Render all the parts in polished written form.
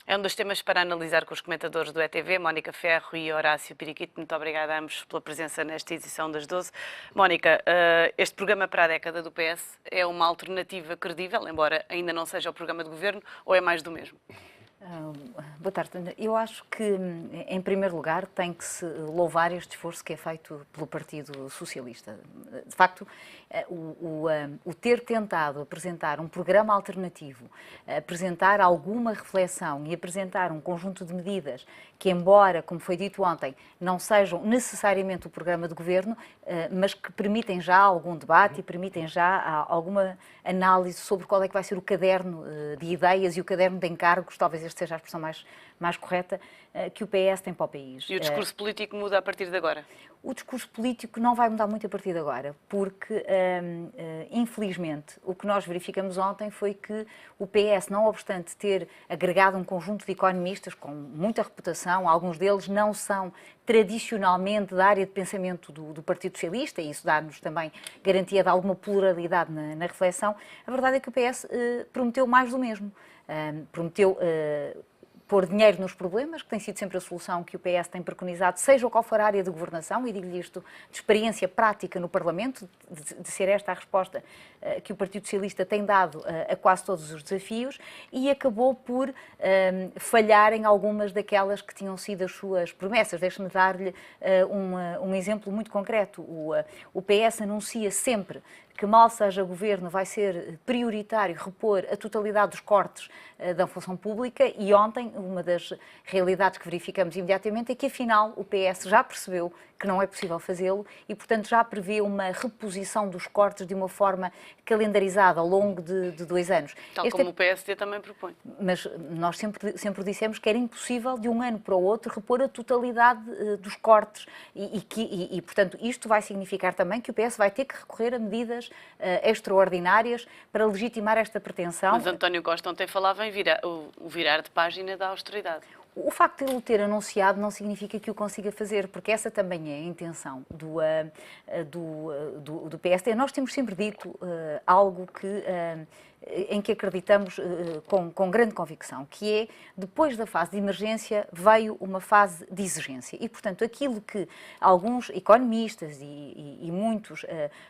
É um dos temas para analisar com os comentadores do ETV, Mónica Ferro e Horácio Piriquito. Muito obrigada a ambos pela presença nesta edição das 12. Mónica, este programa para a década do PS é uma alternativa credível, embora ainda não seja o programa de governo, ou é mais do mesmo? Boa tarde. Eu acho que, em primeiro lugar, tem que se louvar este esforço que é feito pelo Partido Socialista. De facto, o ter tentado apresentar um programa alternativo, apresentar alguma reflexão e apresentar um conjunto de medidas que, embora, como foi dito ontem, não sejam necessariamente o programa de governo, mas que permitem já algum debate e permitem já alguma análise sobre qual é que vai ser o caderno de ideias e o caderno de encargos, talvez este seja a expressão mais correta, que o PS tem para o país. E o discurso político muda a partir de agora? O discurso político não vai mudar muito a partir de agora, porque, infelizmente, o que nós verificamos ontem foi que o PS, não obstante ter agregado um conjunto de economistas com muita reputação, alguns deles não são tradicionalmente da área de pensamento do Partido Socialista, e isso dá-nos também garantia de alguma pluralidade na reflexão, a verdade é que o PS prometeu mais do mesmo. Prometeu pôr dinheiro nos problemas, que tem sido sempre a solução que o PS tem preconizado, seja qual for a área de governação, e digo-lhe isto de experiência prática no Parlamento, de ser esta a resposta que o Partido Socialista tem dado a quase todos os desafios, e acabou por falhar em algumas daquelas que tinham sido as suas promessas. Deixe-me dar-lhe um exemplo muito concreto. O PS anuncia sempre que mal seja governo vai ser prioritário repor a totalidade dos cortes da função pública, e ontem uma das realidades que verificamos imediatamente é que afinal o PS já percebeu que não é possível fazê-lo e, portanto, já prevê uma reposição dos cortes de uma forma calendarizada ao longo de 2 anos. Tal como o PSD também propõe. Mas nós sempre dissemos que era impossível de um ano para o outro repor a totalidade dos cortes e, portanto, isto vai significar também que o PS vai ter que recorrer a medidas extraordinárias para legitimar esta pretensão. Mas António Costa ontem falava em o virar de página da austeridade. O facto de ele o ter anunciado não significa que o consiga fazer, porque essa também é a intenção do PSD. Nós temos sempre dito algo em que acreditamos com grande convicção, que é, depois da fase de emergência, veio uma fase de exigência. E, portanto, aquilo que alguns economistas e muitos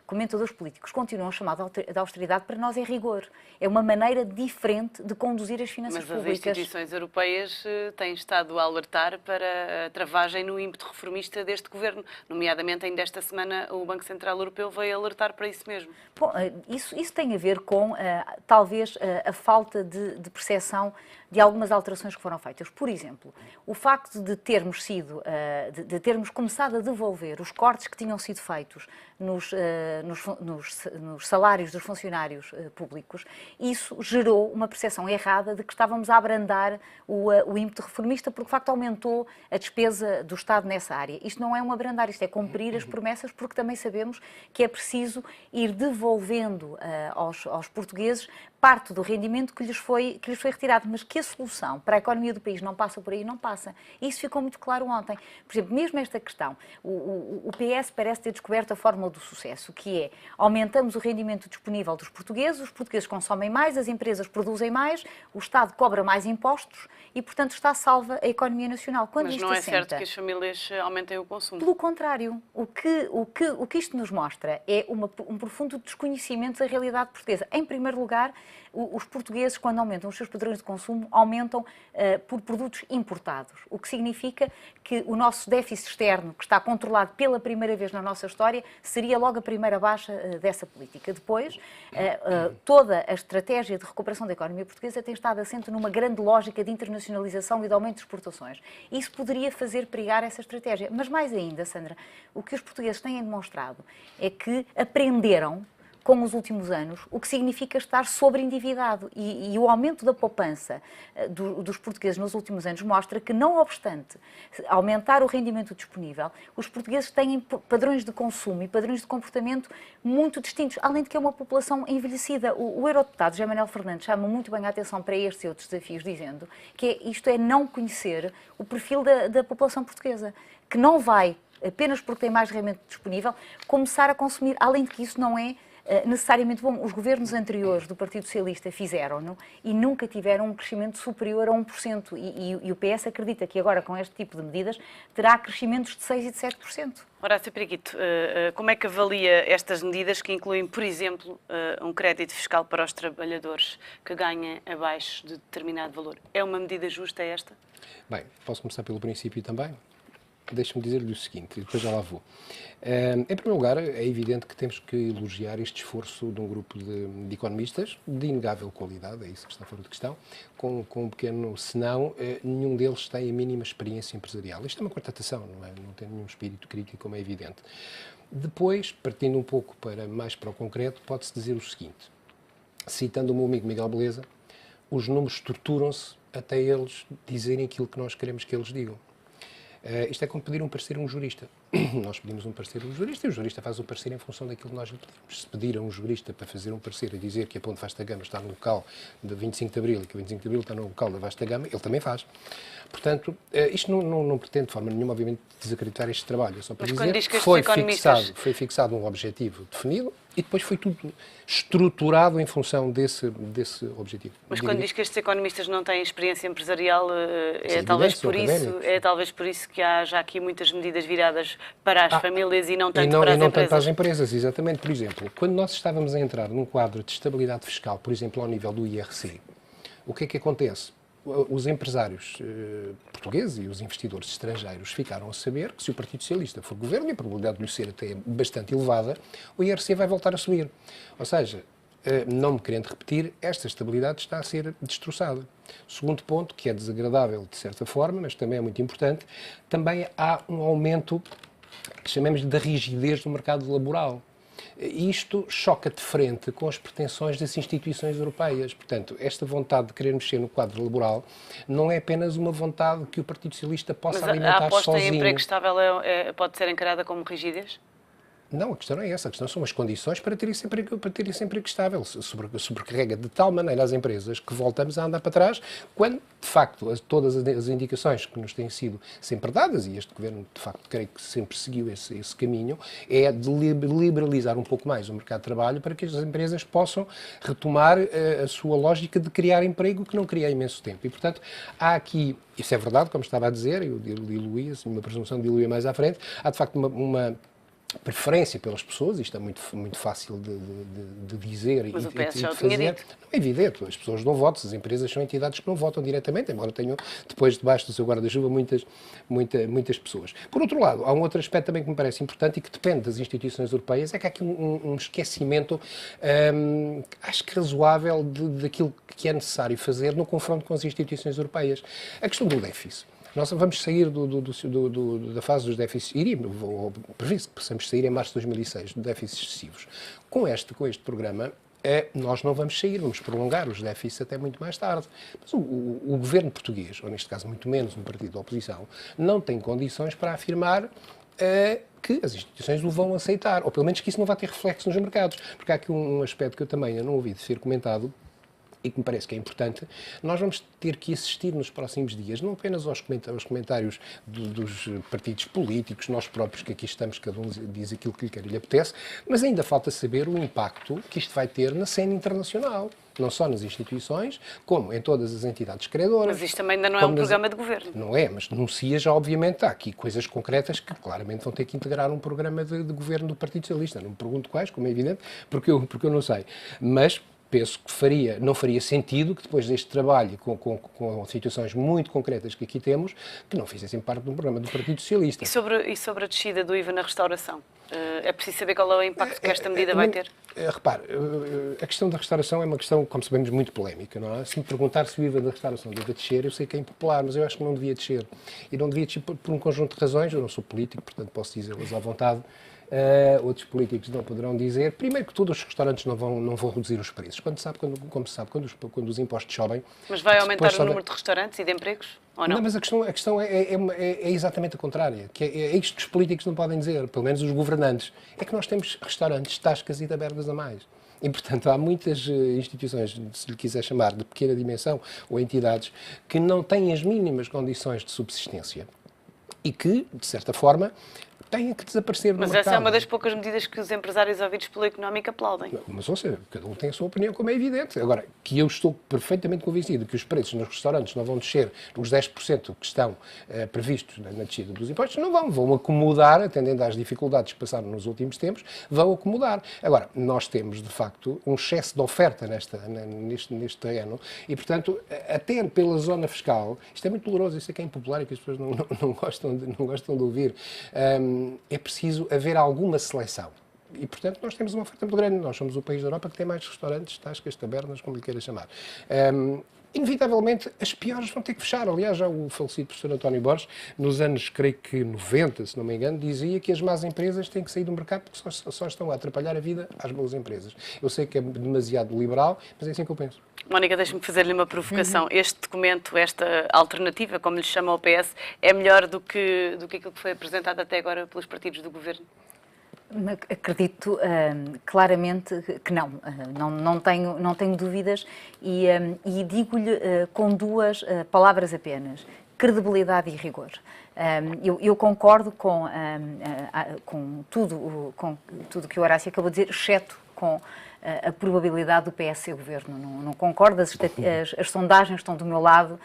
comentadores políticos continuam a chamar de austeridade, para nós é rigor. É uma maneira diferente de conduzir as finanças públicas. Mas as instituições europeias têm estado a alertar para a travagem no ímpeto reformista deste governo. Nomeadamente, ainda esta semana, o Banco Central Europeu veio alertar para isso mesmo. Bom, isso tem a ver com, talvez, a falta de percepção de algumas alterações que foram feitas. Por exemplo, o facto de termos começado a devolver os cortes que tinham sido feitos nos salários dos funcionários públicos, isso gerou uma percepção errada de que estávamos a abrandar o ímpeto reformista, porque de facto aumentou a despesa do Estado nessa área. Isto não é um abrandar, isto é cumprir as promessas, porque também sabemos que é preciso ir devolvendo aos portugueses parte do rendimento que lhes foi retirado, mas que a solução para a economia do país não passa por aí, não passa. Isso ficou muito claro ontem. Por exemplo, mesmo esta questão, o PS parece ter descoberto a fórmula do sucesso, que é: aumentamos o rendimento disponível dos portugueses, os portugueses consomem mais, as empresas produzem mais, o Estado cobra mais impostos e, portanto, está salva a economia nacional. Quando mas isto não é assenta, certo que as famílias aumentem o consumo. Pelo contrário, o que isto nos mostra é um profundo desconhecimento da realidade portuguesa. Em primeiro lugar, os portugueses, quando aumentam os seus padrões de consumo, aumentam por produtos importados, o que significa que o nosso déficit externo, que está controlado pela primeira vez na nossa história, seria logo a primeira baixa dessa política. Depois, toda a estratégia de recuperação da economia portuguesa tem estado assente numa grande lógica de internacionalização e de aumento de exportações. Isso poderia fazer perigar essa estratégia. Mas mais ainda, Sandra, o que os portugueses têm demonstrado é que aprenderam com os últimos anos, o que significa estar sobreendividado. E o aumento da poupança dos portugueses nos últimos anos mostra que, não obstante aumentar o rendimento disponível, os portugueses têm padrões de consumo e padrões de comportamento muito distintos, além de que é uma população envelhecida. O eurodeputado José Manuel Fernandes chama muito bem a atenção para estes e outros desafios, dizendo que isto é não conhecer o perfil da população portuguesa, que não vai, apenas porque tem mais rendimento disponível, começar a consumir, além de que isso não é necessariamente bom. Os governos anteriores do Partido Socialista fizeram-no e nunca tiveram um crescimento superior a 1%. E o PS acredita que agora, com este tipo de medidas, terá crescimentos de 6% e de 7%. Horácio Piriquito, como é que avalia estas medidas que incluem, por exemplo, um crédito fiscal para os trabalhadores que ganhem abaixo de determinado valor? É uma medida justa esta? Bem, posso começar pelo princípio também? Deixe-me dizer-lhe o seguinte, e depois já lá vou. Em primeiro lugar, é evidente que temos que elogiar este esforço de um grupo de economistas de inegável qualidade, é isso que está fora de questão, com um pequeno senão, nenhum deles tem a mínima experiência empresarial. Isto é uma constatação, não tem nenhum espírito crítico, como é evidente. Depois, partindo um pouco mais para o concreto, pode-se dizer o seguinte, citando o meu amigo Miguel Beleza, os números estruturam-se até eles dizerem aquilo que nós queremos que eles digam. Isto é como pedir um parecer a um jurista. Nós pedimos um parecer a um jurista e o jurista faz o parecer em função daquilo que nós lhe pedimos. Se pedir a um jurista para fazer um parecer a dizer que a Ponte Vasta Gama está no local de 25 de Abril e que o 25 de Abril está no local da Vasta Gama, ele também faz. Portanto, isto não pretende de forma nenhuma, obviamente, desacreditar este trabalho. É só para dizer que foi fixado um objetivo definido e depois foi tudo estruturado em função desse objetivo. Mas quando diz que estes economistas não têm experiência empresarial, é talvez por isso que há já aqui muitas medidas viradas para as famílias e não tanto para as empresas. Tanto para as empresas, exatamente. Por exemplo, quando nós estávamos a entrar num quadro de estabilidade fiscal, por exemplo, ao nível do IRC, o que é que acontece? Os empresários portugueses e os investidores estrangeiros ficaram a saber que se o Partido Socialista for governo, e a probabilidade de lhe ser até bastante elevada, o IRC vai voltar a subir. Ou seja, não me querendo repetir, esta estabilidade está a ser destroçada. Segundo ponto, que é desagradável de certa forma, mas também é muito importante, também há um aumento, que chamamos da rigidez do mercado laboral. Isto choca de frente com as pretensões das instituições europeias. Portanto, esta vontade de querer mexer no quadro laboral não é apenas uma vontade que o Partido Socialista possa alimentar sozinho. Mas a aposta em emprego estável pode ser encarada como rigidez? Não, a questão não é essa. A questão são as condições para terem sempre emprego estável. Sobrecarrega de tal maneira as empresas que voltamos a andar para trás, quando, de facto, todas as indicações que nos têm sido sempre dadas, e este Governo, de facto, creio que sempre seguiu esse caminho, é de liberalizar um pouco mais o mercado de trabalho para que as empresas possam retomar a sua lógica de criar emprego que não cria há imenso tempo. E, portanto, há aqui, isso é verdade, como estava a dizer, eu diluí, assim, uma presunção de diluir mais à frente, há, de facto, uma preferência pelas pessoas, isto é muito fácil de dizer mas e o PS já de fazer. Tinha dito. Não é evidente, as pessoas não votam, as empresas são entidades que não votam diretamente, embora tenham, depois, debaixo do seu guarda-chuva, muitas pessoas. Por outro lado, há um outro aspecto também que me parece importante e que depende das instituições europeias, é que há aqui um esquecimento, acho que razoável, daquilo que é necessário fazer no confronto com as instituições europeias. A questão do déficit. Nós vamos sair da fase dos déficits, previsto que possamos sair em março de 2006, de déficits excessivos. Com este programa, nós não vamos sair, vamos prolongar os déficits até muito mais tarde. Mas o governo português, ou neste caso muito menos um partido da oposição, não tem condições para afirmar que as instituições o vão aceitar, ou pelo menos que isso não vai ter reflexo nos mercados. Porque há aqui um aspecto que eu também não ouvi ser comentado, e que me parece que é importante, nós vamos ter que assistir nos próximos dias, não apenas aos comentários dos partidos políticos, nós próprios que aqui estamos, cada um diz aquilo que lhe quer e lhe apetece, mas ainda falta saber o impacto que isto vai ter na cena internacional. Não só nas instituições, como em todas as entidades credoras. Mas isto também ainda não é um programa de governo. Não é, mas denuncia já, obviamente, há aqui coisas concretas que claramente vão ter que integrar um programa de governo do Partido Socialista. Não me pergunto quais, como é evidente, porque eu não sei. Mas penso que não faria sentido que depois deste trabalho, com situações muito concretas que aqui temos, que não fizessem parte de um programa do Partido Socialista. E sobre a descida do IVA na restauração? É preciso saber qual é o impacto que esta medida vai ter? Repare, a questão da restauração é uma questão, como sabemos, muito polémica, não é? Se me perguntar se o IVA da restauração deve descer, eu sei que é impopular, mas eu acho que não devia descer. E não devia descer por um conjunto de razões, eu não sou político, portanto posso dizê-las à vontade. Outros políticos não poderão dizer. Primeiro que todos os restaurantes não vão reduzir os preços. Como se sabe, quando os impostos sobem... Mas vai aumentar o número de restaurantes e de empregos? Ou não? Não, mas a questão é exatamente a contrária. Que é isto que os políticos não podem dizer, pelo menos os governantes. É que nós temos restaurantes, tascas e tabernas a mais. E, portanto, há muitas instituições, se lhe quiser chamar, de pequena dimensão ou entidades, que não têm as mínimas condições de subsistência e que, de certa forma, têm que desaparecer do Mas mercado. essa é uma das poucas medidas que os empresários ouvidos pelo Económico aplaudem. Mas, ou seja, cada um tem a sua opinião, como é evidente. Agora, que eu estou perfeitamente convencido que os preços nos restaurantes não vão descer os 10% que estão previstos na descida dos impostos, não vão acomodar, atendendo às dificuldades que passaram nos últimos tempos, vão acomodar. Agora, nós temos, de facto, um excesso de oferta neste terreno e, portanto, até pela zona fiscal, isto é muito doloroso, isso é que é impopular e que as pessoas não gostam de ouvir, é preciso haver alguma seleção. E, portanto, nós temos uma oferta muito grande. Nós somos o país da Europa que tem mais restaurantes, tascas, tabernas, como lhe queira chamar. Inevitavelmente, as piores vão ter que fechar. Aliás, já o falecido professor António Borges, nos anos, creio que 90, se não me engano, dizia que as más empresas têm que sair do mercado porque só estão a atrapalhar a vida às boas empresas. Eu sei que é demasiado liberal, mas é assim que eu penso. Mónica, deixe-me fazer-lhe uma provocação. Este documento, esta alternativa, como lhe chama o PS, é melhor do que aquilo que foi apresentado até agora pelos partidos do governo? Acredito claramente que não. Não tenho dúvidas e digo-lhe com duas palavras apenas: credibilidade e rigor. Eu concordo com tudo que o Horácio acabou de dizer, exceto com a probabilidade do PS ser governo. Não concordo, as sondagens estão do meu lado,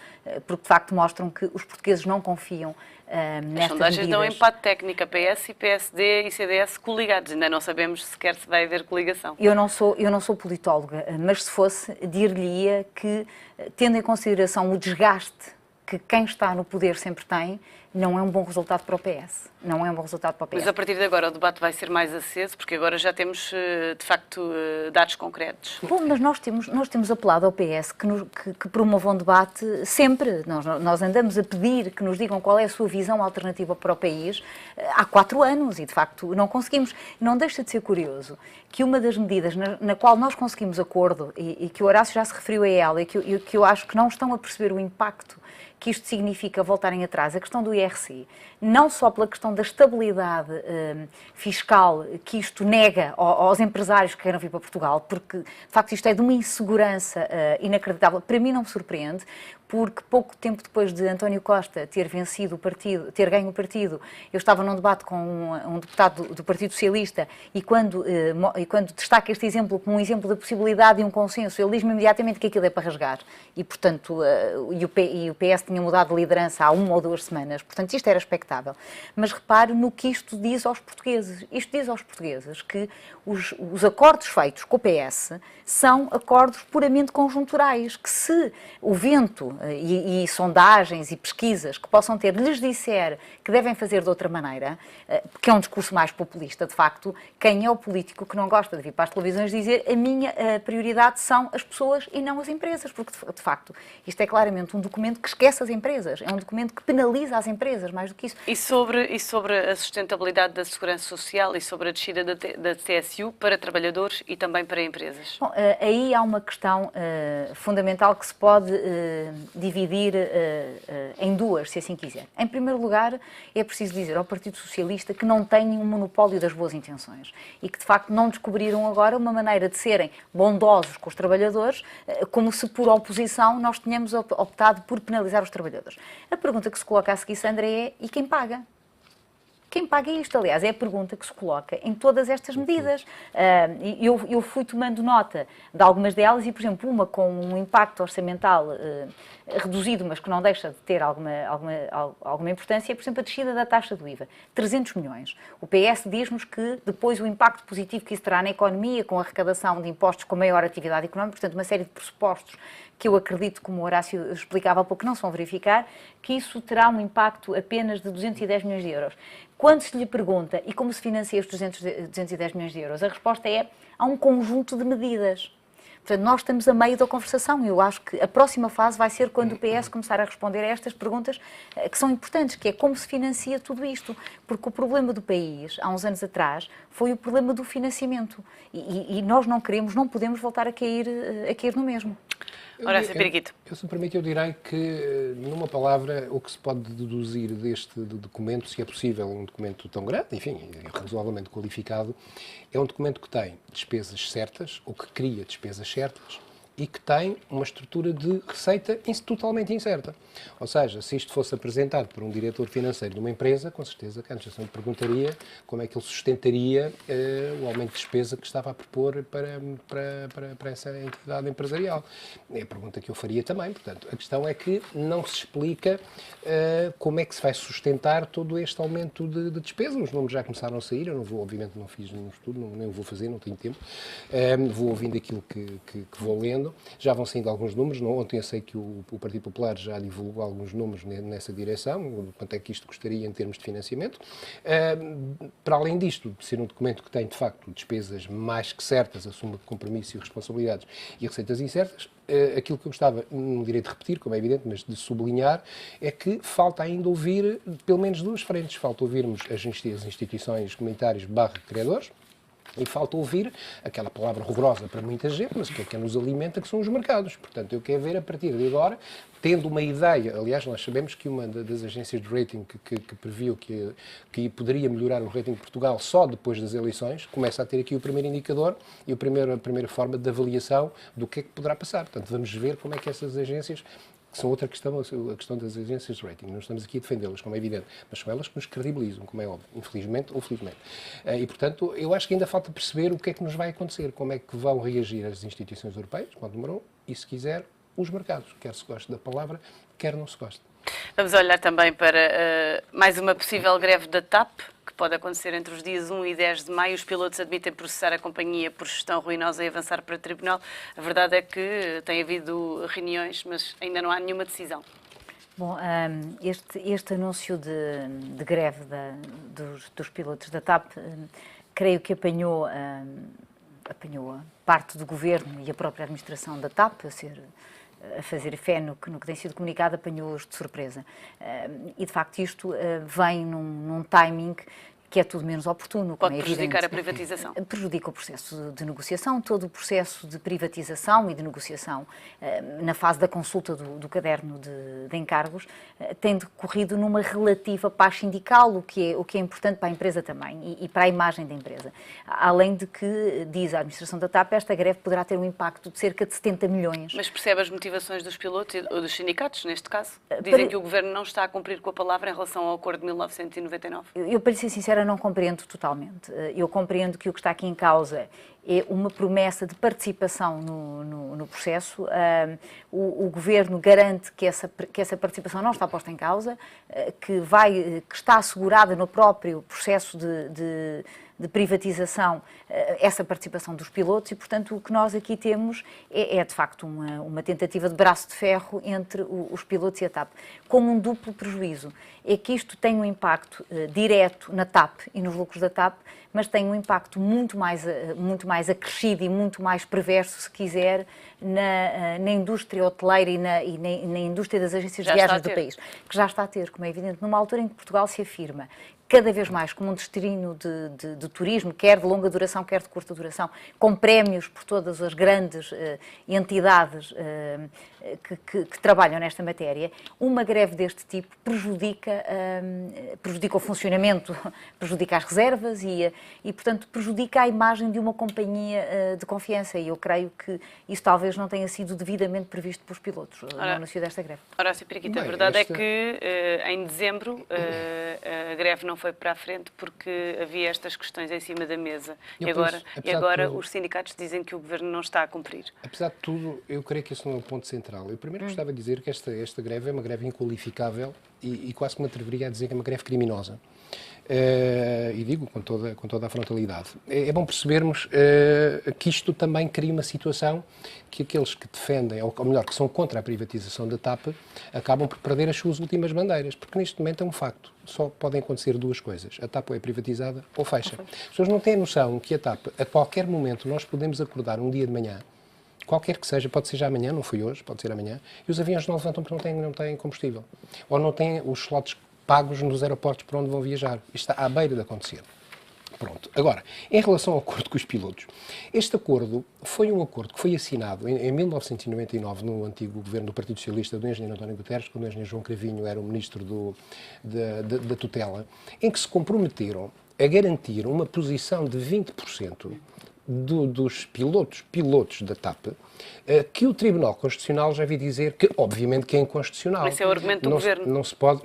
porque de facto mostram que os portugueses não confiam nestas medidas. As sondagens dão empate técnico, PS e PSD e CDS coligados. Ainda não sabemos sequer se vai haver coligação. Eu não sou politóloga, mas se fosse, dir-lhe-ia que, tendo em consideração o desgaste que quem está no poder sempre tem, não é um bom resultado para o PS. Não é um bom resultado para o PS. Mas a partir de agora o debate vai ser mais aceso, porque agora já temos, de facto, dados concretos. Bom, mas nós temos apelado ao PS que promova um debate sempre. Nós andamos a pedir que nos digam qual é a sua visão alternativa para o país há 4 anos e, de facto, não conseguimos. Não deixa de ser curioso que uma das medidas na qual nós conseguimos acordo, e que o Horácio já se referiu a ela, e que eu acho que não estão a perceber o impacto que isto significa voltarem atrás, a questão do IRC, não só pela questão da estabilidade fiscal que isto nega aos empresários que queiram vir para Portugal, porque, de facto, isto é de uma insegurança inacreditável. Para mim não me surpreende, porque pouco tempo depois de António Costa ter ganho o partido, eu estava num debate com um deputado do Partido Socialista e quando destaca este exemplo como um exemplo da possibilidade de um consenso, ele diz-me imediatamente que aquilo é para rasgar. E, portanto, o PS tinha mudado de liderança há 1 ou 2 semanas. Portanto, isto era expectável. Mas repare no que isto diz aos portugueses. Isto diz aos portugueses que os acordos feitos com o PS são acordos puramente conjunturais, que se o vento e sondagens e pesquisas que possam ter lhes disser que devem fazer de outra maneira, que é um discurso mais populista, de facto, quem é o político que não gosta de vir para as televisões dizer a minha prioridade são as pessoas e não as empresas, porque, de facto, isto é claramente um documento que esquece as empresas, é um documento que penaliza as empresas, mais do que isso. E sobre a sustentabilidade da segurança social e sobre a descida da TSU para trabalhadores e também para empresas? Bom, aí há uma questão fundamental que se pode dividir em duas, se assim quiser. Em primeiro lugar, é preciso dizer ao Partido Socialista que não tem um monopólio das boas intenções e que, de facto, não descobriram agora uma maneira de serem bondosos com os trabalhadores, como se por oposição nós tenhamos optado por penalizar os trabalhadores. A pergunta que se coloca a seguir, Sandra, é: e quem paga? Quem paga isto? Aliás, é a pergunta que se coloca em todas estas medidas. Eu fui tomando nota de algumas delas e, por exemplo, uma com um impacto orçamental reduzido, mas que não deixa de ter alguma importância, é, por exemplo, a descida da taxa do IVA. 300 milhões. O PS diz-nos que depois o impacto positivo que isso terá na economia, com a arrecadação de impostos com maior atividade económica, portanto, uma série de pressupostos que eu acredito, como o Horácio explicava há pouco, não se vão verificar, que isso terá um impacto apenas de 210 milhões de euros. Quando se lhe pergunta e como se financia estes 210 milhões de euros, a resposta é: há um conjunto de medidas. Portanto, nós estamos a meio da conversação e eu acho que a próxima fase vai ser quando o PS começar a responder a estas perguntas que são importantes, que é como se financia tudo isto. Porque o problema do país, há uns anos atrás, foi o problema do financiamento. E nós não podemos voltar a cair no mesmo. Ora, Periquito. Se me permite, eu direi que, numa palavra, o que se pode deduzir deste documento, se é possível um documento tão grande, enfim, razoavelmente qualificado, é um documento que tem despesas certas, ou que cria despesas certas, e que tem uma estrutura de receita totalmente incerta. Ou seja, se isto fosse apresentado por um diretor financeiro de uma empresa, com certeza que a administração lhe perguntaria como é que ele sustentaria o aumento de despesa que estava a propor para essa entidade empresarial. É a pergunta que eu faria também. Portanto, a questão é que não se explica como é que se vai sustentar todo este aumento de despesa. Os números já começaram a sair, eu não vou, obviamente não fiz nenhum estudo, nem o vou fazer, não tenho tempo. Vou ouvindo aquilo que vou lendo. Já vão saindo alguns números. Ontem eu sei que o Partido Popular já divulgou alguns números nessa direção, quanto é que isto custaria em termos de financiamento. Para além disto, de ser um documento que tem, de facto, despesas mais que certas, assume compromisso e responsabilidades e receitas incertas, aquilo que eu gostava, não direi de repetir, como é evidente, mas de sublinhar, é que falta ainda ouvir pelo menos duas frentes. Falta ouvirmos as instituições comunitárias / criadores, e falta ouvir aquela palavra horrorosa para muita gente, mas que é que nos alimenta, que são os mercados. Portanto, eu quero ver a partir de agora, tendo uma ideia, aliás, nós sabemos que uma das agências de rating que previu que poderia melhorar o rating de Portugal só depois das eleições, começa a ter aqui o primeiro indicador e a primeira forma de avaliação do que é que poderá passar. Portanto, vamos ver como é que essas agências, que são outra questão, a questão das agências de rating. Não estamos aqui a defendê-las, como é evidente, mas são elas que nos credibilizam, como é óbvio, infelizmente ou felizmente. E, portanto, eu acho que ainda falta perceber o que é que nos vai acontecer, como é que vão reagir as instituições europeias, ponto número 1, e, se quiser, os mercados, quer se goste da palavra, quer não se goste. Vamos olhar também para mais uma possível greve da TAP, que pode acontecer entre os dias 1 e 10 de maio. Os pilotos admitem processar a companhia por gestão ruinosa e avançar para o tribunal. A verdade é que tem havido reuniões, mas ainda não há nenhuma decisão. Bom, este anúncio de greve dos pilotos da TAP, creio que apanhou a parte do governo e a própria administração da TAP a fazer fé no que tem sido comunicado, apanhou-os de surpresa. E, de facto, isto vem num timing que é tudo menos oportuno. Pode prejudicar a privatização. Prejudica o processo de negociação, todo o processo de privatização e de negociação na fase da consulta do caderno de encargos tem decorrido numa relativa paz sindical, o que é importante para a empresa também e para a imagem da empresa. Além de que, diz a administração da TAP, esta greve poderá ter um impacto de cerca de 70 milhões. Mas percebe as motivações dos pilotos ou dos sindicatos, neste caso? Dizem que o Governo não está a cumprir com a palavra em relação ao acordo de 1999. Eu, para ser sincera, não compreendo totalmente. Eu compreendo que o que está aqui em causa é uma promessa de participação no processo. O Governo garante que essa participação não está posta em causa, que está assegurada no próprio processo de privatização essa participação dos pilotos e, portanto, o que nós aqui temos é de facto uma tentativa de braço de ferro entre os pilotos e a TAP, com um duplo prejuízo. É que isto tem um impacto direto na TAP e nos lucros da TAP, mas tem um impacto muito mais acrescido e muito mais perverso, se quiser, na indústria hoteleira e na indústria das agências de viagens do país, que já está a ter, como é evidente, numa altura em que Portugal se afirma cada vez mais como um destino de turismo, quer de longa duração, quer de curta duração, com prémios por todas as grandes entidades que trabalham nesta matéria. Uma greve deste tipo prejudica o funcionamento, prejudica as reservas e, portanto, prejudica a imagem de uma companhia de confiança. E eu creio que isso talvez não tenha sido devidamente previsto pelos pilotos no anúncio desta greve. Horácio Piriquito, a verdade é que em dezembro a greve não foi para a frente porque havia estas questões em cima da mesa. E agora os sindicatos dizem que o Governo não está a cumprir. Apesar de tudo, eu creio que esse não é o ponto central. Eu primeiro gostava de dizer que esta greve é uma greve inqualificável e quase que me atreveria a dizer que é uma greve criminosa. E digo com toda a frontalidade. É bom percebermos que isto também cria uma situação que aqueles que defendem, ou melhor, que são contra a privatização da TAP, acabam por perder as suas últimas bandeiras, porque neste momento é um facto. Só podem acontecer duas coisas. A TAP ou é privatizada ou fecha. As pessoas não têm noção que a TAP, a qualquer momento, nós podemos acordar um dia de manhã, qualquer que seja, pode ser já amanhã, não foi hoje, pode ser amanhã, e os aviões não levantam porque não têm combustível. Ou não têm os slots pagos nos aeroportos por onde vão viajar. Isto está à beira de acontecer. Pronto. Agora, em relação ao acordo com os pilotos, este acordo foi um acordo que foi assinado em 1999 no antigo governo do Partido Socialista do engenheiro António Guterres, quando o engenheiro João Cravinho era o ministro da tutela, em que se comprometeram a garantir uma posição de 20% dos pilotos da TAP, que o Tribunal Constitucional já veio dizer que, obviamente, que é inconstitucional. Esse é o argumento do Governo. Não se pode...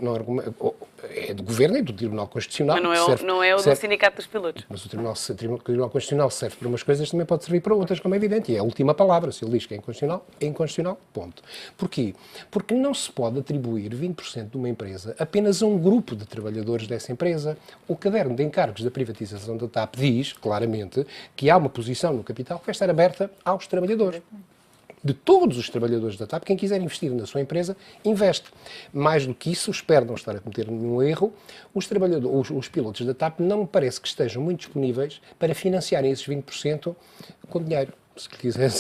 É do Governo e do Tribunal Constitucional. Mas não é o do Sindicato dos Pilotos. Mas o Tribunal Constitucional serve para umas coisas, também pode servir para outras, como é evidente. E é a última palavra. Se ele diz que é inconstitucional, ponto. Porquê? Porque não se pode atribuir 20% de uma empresa apenas a um grupo de trabalhadores dessa empresa. O caderno de encargos da privatização da TAP diz, claramente, que há uma posição no capital que vai estar aberta aos trabalhadores. De todos os trabalhadores da TAP, quem quiser investir na sua empresa, investe. Mais do que isso, espero não estar a cometer nenhum erro, os pilotos da TAP não me parece que estejam muito disponíveis para financiarem esses 20% com dinheiro. Se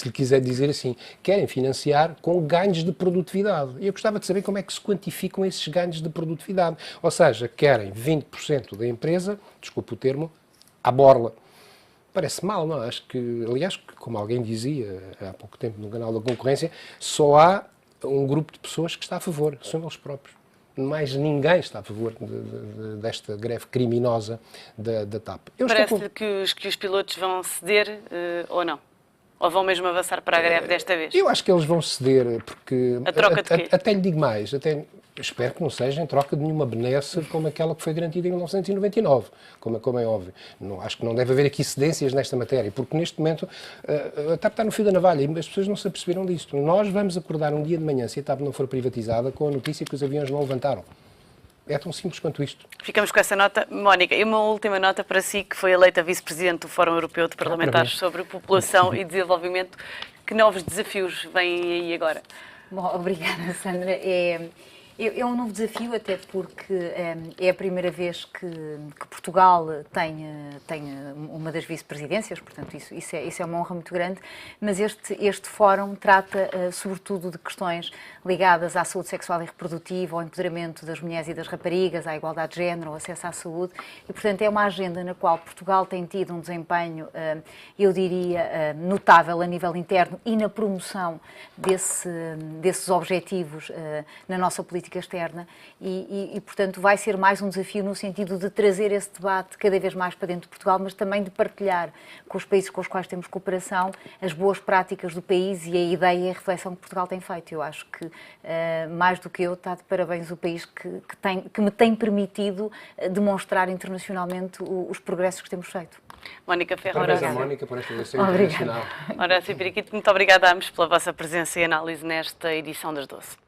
lhe quiser dizer assim, querem financiar com ganhos de produtividade. E eu gostava de saber como é que se quantificam esses ganhos de produtividade. Ou seja, querem 20% da empresa, desculpe o termo, à borla. Parece mal, não? Acho que, aliás, como alguém dizia há pouco tempo no canal da concorrência, só há um grupo de pessoas que está a favor, são eles próprios. Mais ninguém está a favor desta greve criminosa da TAP. Parece-lhe que os pilotos vão ceder ou não? Ou vão mesmo avançar para a greve desta vez? Eu acho que eles vão ceder, porque... A troca de quê? Até lhe digo mais, espero que não seja em troca de nenhuma benesse como aquela que foi garantida em 1999, como é óbvio. Acho que não deve haver aqui cedências nesta matéria, porque neste momento a TAP está no fio da navalha e as pessoas não se aperceberam disto. Nós vamos acordar um dia de manhã, se a TAP não for privatizada, com a notícia que os aviões não levantaram. É tão simples quanto isto. Ficamos com essa nota. Mónica, e uma última nota para si, que foi eleita vice-presidente do Fórum Europeu de Parlamentares sobre População e Desenvolvimento. Que novos desafios vêm aí agora? Bom, obrigada, Sandra. É um novo desafio, até porque é a primeira vez que Portugal tem uma das vice-presidências, portanto isso é uma honra muito grande, mas este fórum trata sobretudo de questões ligadas à saúde sexual e reprodutiva, ao empoderamento das mulheres e das raparigas, à igualdade de género, ao acesso à saúde, e portanto é uma agenda na qual Portugal tem tido um desempenho, eu diria, notável a nível interno e na promoção desses objetivos na nossa política externa e, portanto, vai ser mais um desafio no sentido de trazer esse debate cada vez mais para dentro de Portugal, mas também de partilhar com os países com os quais temos cooperação as boas práticas do país e a ideia e a reflexão que Portugal tem feito. Eu acho que, mais do que eu, está de parabéns o país que me tem permitido demonstrar internacionalmente os progressos que temos feito. Mónica Ferro, parabéns à Mónica por esta eleição internacional. Horácio Piriquito, muito obrigada a ambos pela vossa presença e análise nesta edição das 12.